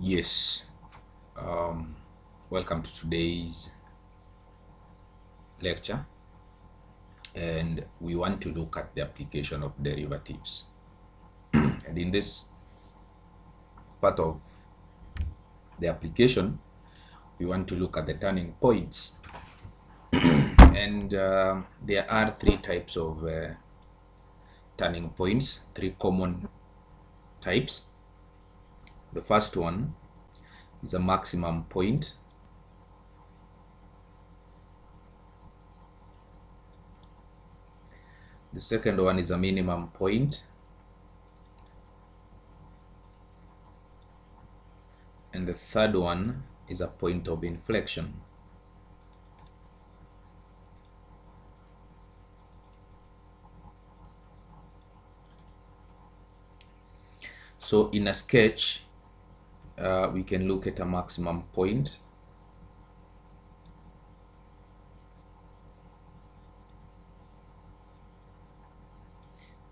Yes, welcome to today's lecture, and we want to look at the application of derivatives. And in this part of the application, we want to look at the turning points. And there are three types of turning points, three common types. The first one is a maximum point. The second one is a minimum point. And the third one is a point of inflection. So in a sketch, we can look at a maximum point.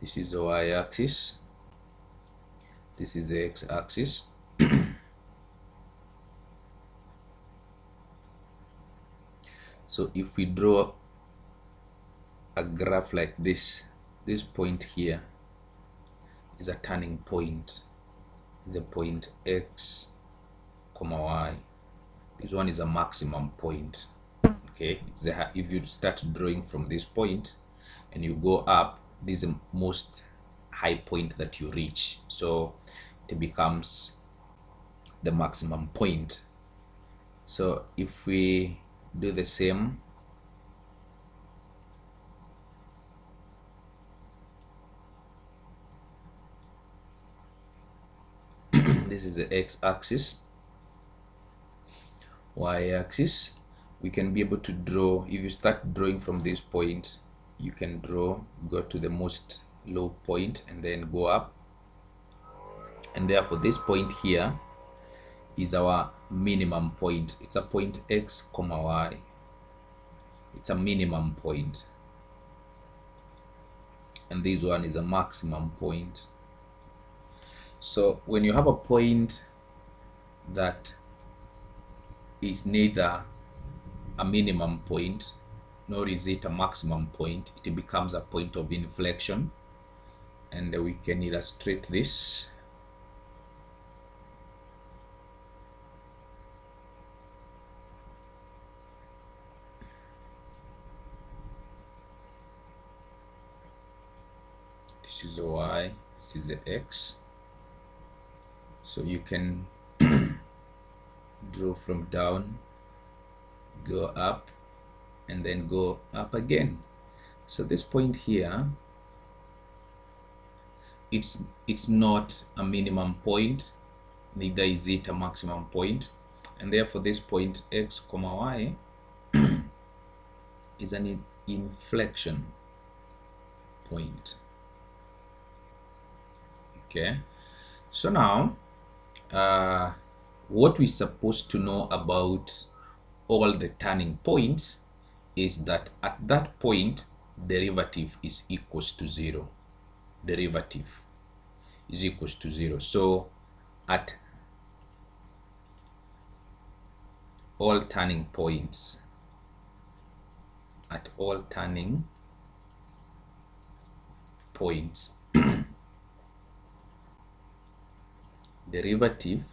This is the y-axis. This is the x-axis. So if we draw a graph like this point here is a turning point. It's a point x, y. This one is a maximum point. Okay, if you start drawing from this point and you go up, this is the most high point that you reach, so it becomes the maximum point. So if we do the same, this is the x-axis, y-axis. We can be able to draw. If you start drawing from this point, you can go to the most low point and then go up, and therefore this point here is our minimum point. It's a point x, y. It's a minimum point, and this one is a maximum point. So when you have a point that is neither a minimum point nor is it a maximum point, it becomes a point of inflection, and we can illustrate this. This is the y, this is the x. So you can draw from down, go up, and then go up again. So this point here, it's not a minimum point, neither is it a maximum point, and therefore this point x, y is an inflection point. Okay, so now what we're supposed to know about all the turning points is that at that point derivative is equals to 0. Derivative is equals to 0. So at all turning points, derivative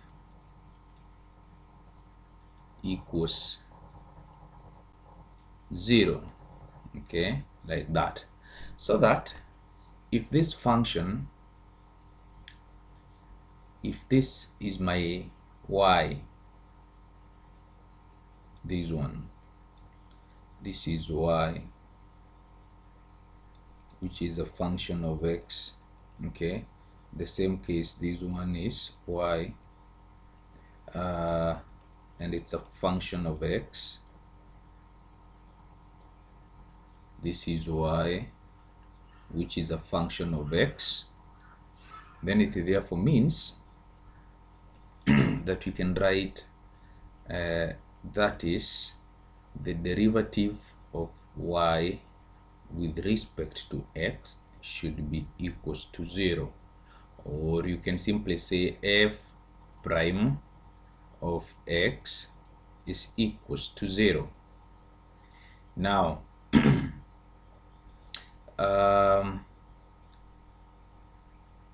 equals 0. Okay, like that. So that if this function, if this is my y, this one, this is y, which is a function of x. Okay, the same case, this one is y, and it's a function of x. This is y, which is a function of x. Then it therefore means that you can write that is the derivative of y with respect to x should be equals to 0, or you can simply say f prime of x is equals to 0. Now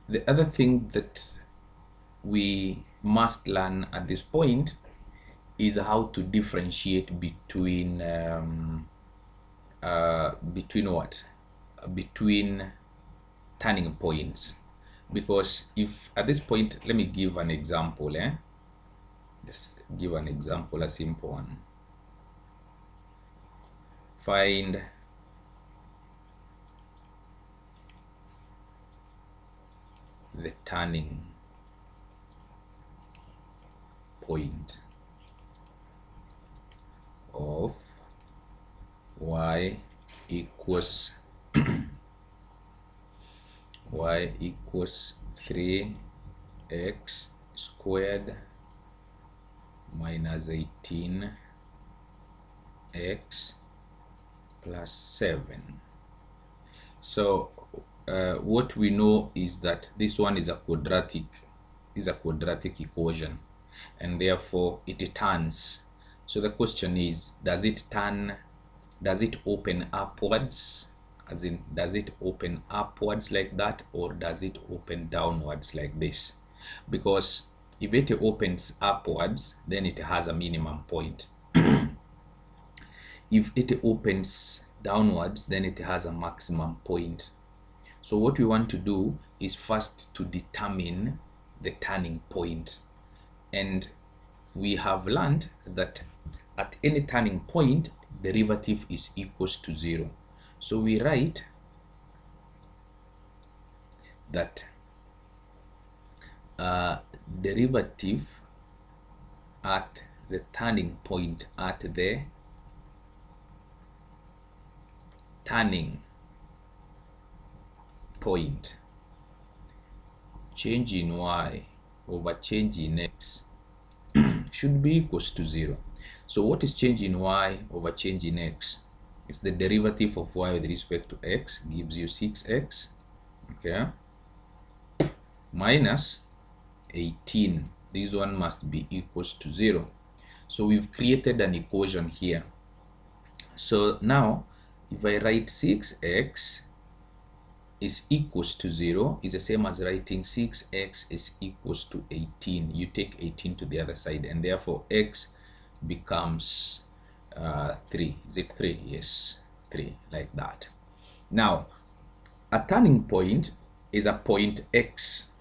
the other thing that we must learn at this point is how to differentiate between between turning points, because if at this point, let me give an example. Just give an example, a simple one. Find the turning point of y equals y equals 3x squared minus 18x plus 7. So what we know is that this one is a quadratic equation, and therefore it turns. So the question is, does it turn, does it open upwards, as in does it open upwards like that, or does it open downwards like this? Because if it opens upwards, then it has a minimum point. If it opens downwards, then it has a maximum point. So what we want to do is first to determine the turning point. And we have learned that at any turning point, derivative is equals to 0. So we write that derivative at the turning point, at the turning point, change in y over change in x should be equals to 0. So what is change in y over change in x? It's the derivative of y with respect to x, gives you 6x, okay, minus 18. This one must be equals to 0. So we've created an equation here. So now if I write 6x is equals to 0, is the same as writing 6x is equals to 18. You take 18 to the other side, and therefore x becomes 3. Is it 3? Yes, 3, like that. Now a turning point is a point x.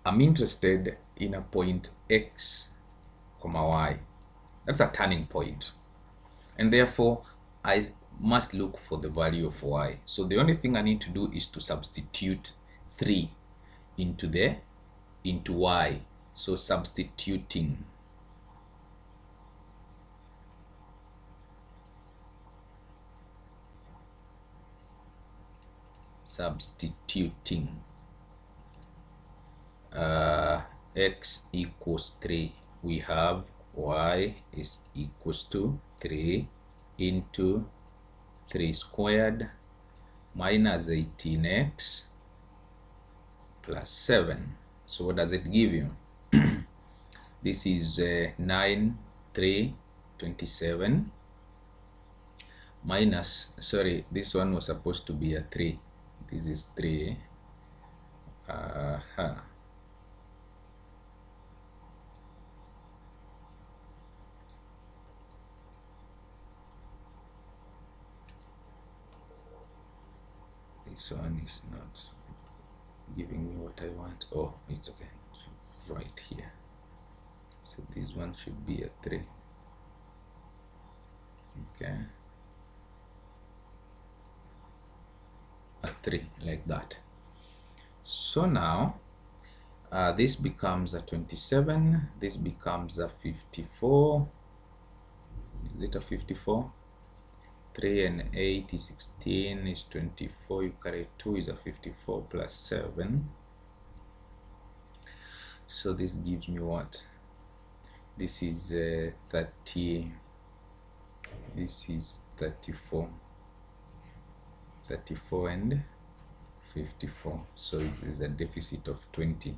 I'm interested in a point x, comma y. That's a turning point, and therefore I must look for the value of y. So the only thing I need to do is to substitute 3 into y. So substituting x equals 3, we have y is equals to 3 into 3 squared minus 18x plus 7. So what does it give you? This is 9, 3, 27 minus, sorry, this one was supposed to be a 3. This is 3. This one is not giving me what I want. Oh, it's okay, it's right here. So this one should be a 3. Okay, a 3, like that. So now this becomes a 27, this becomes a 54. Is it a 54? 3 and 8 is 16, is 24, you carry 2 is a 54 plus 7. So this gives me what? This is 30, this is 34, 34 and 54. So it is a deficit of 20.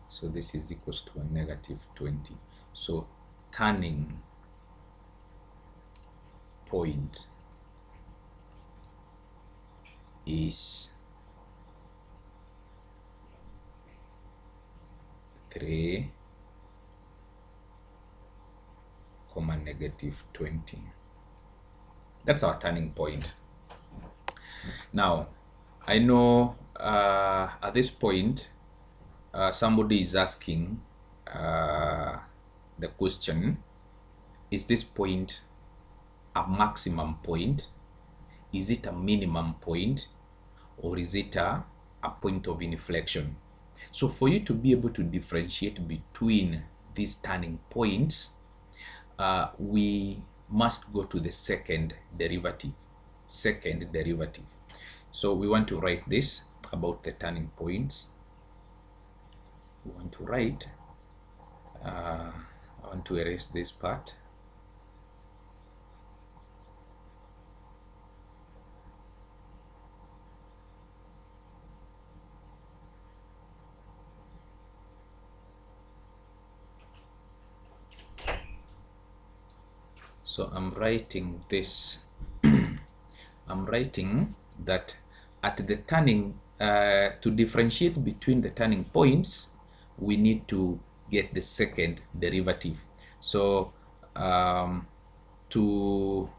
So this is equals to a negative 20. So turning point is 3, -20. That's our turning point. Now, I know at this point, somebody is asking the question, is this point a maximum point? Is it a minimum point? Or is it a point of inflection? So for you to be able to differentiate between these turning points, we must go to the second derivative. So we want to write this about the turning points. We want to write, I want to erase this part. So I'm writing this. I'm writing that at the turning, to differentiate between the turning points, we need to get the second derivative. So to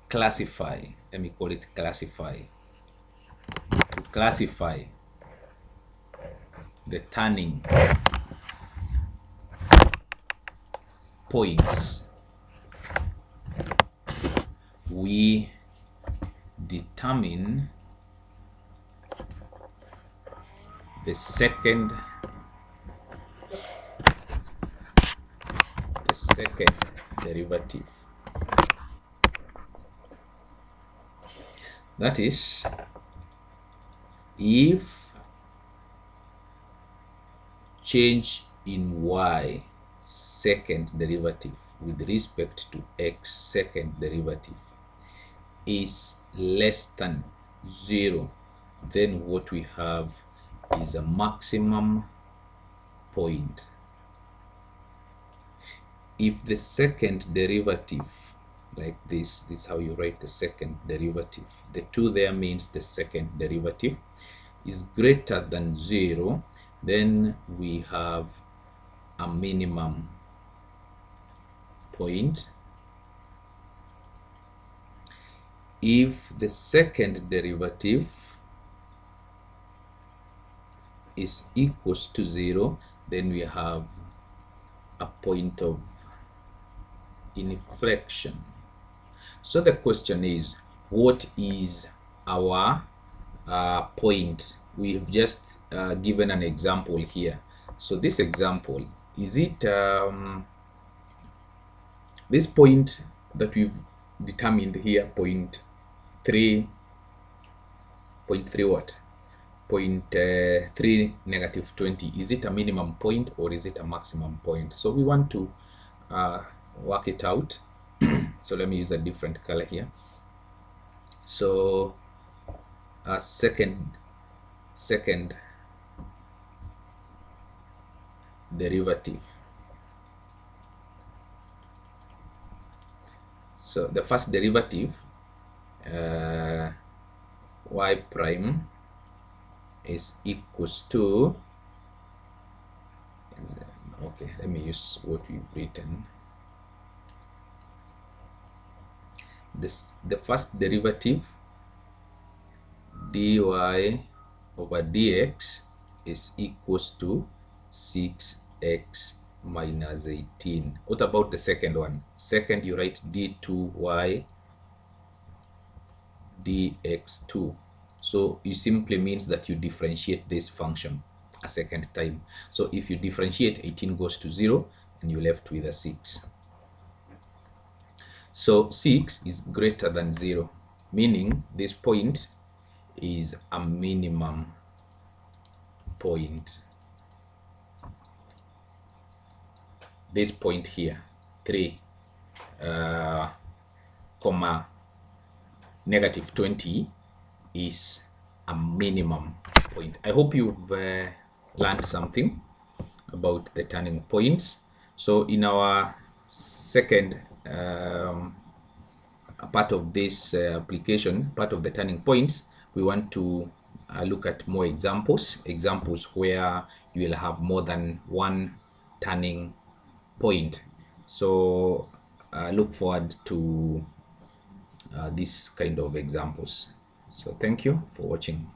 classify, let me call it classify. To classify the turning points, we determine the second derivative. That is, if change in y second derivative with respect to x second derivative is less than 0, then what we have is a maximum point. If the second derivative, like this is how you write the second derivative, the 2 there means the second derivative, is greater than 0, then we have a minimum point. If the second derivative is equals to 0, then we have a point of inflection. So the question is, what is our point? We've just given an example here. So this example, is it this point that we've determined here, point 3 what? Point 3 -20, is it a minimum point or is it a maximum point? So we want to work it out. So let me use a different color here. So a second derivative. So the first derivative, y prime is equals to, okay, let me use what we've written. The first derivative, dy over dx, is equals to 6x minus 18. What about the second one? Second, you write d2y dx2. So it simply means that you differentiate this function a second time. So if you differentiate, 18 goes to 0 and you're left with a 6. So 6 is greater than 0, meaning this point is a minimum point. This point here, 3, comma, -20 is a minimum point. I hope you've learned something. about the turning points. So in our second part of this application, part of the turning points, we want to look at more examples where you will have more than one turning point. So look forward to this kind of examples. So thank you for watching.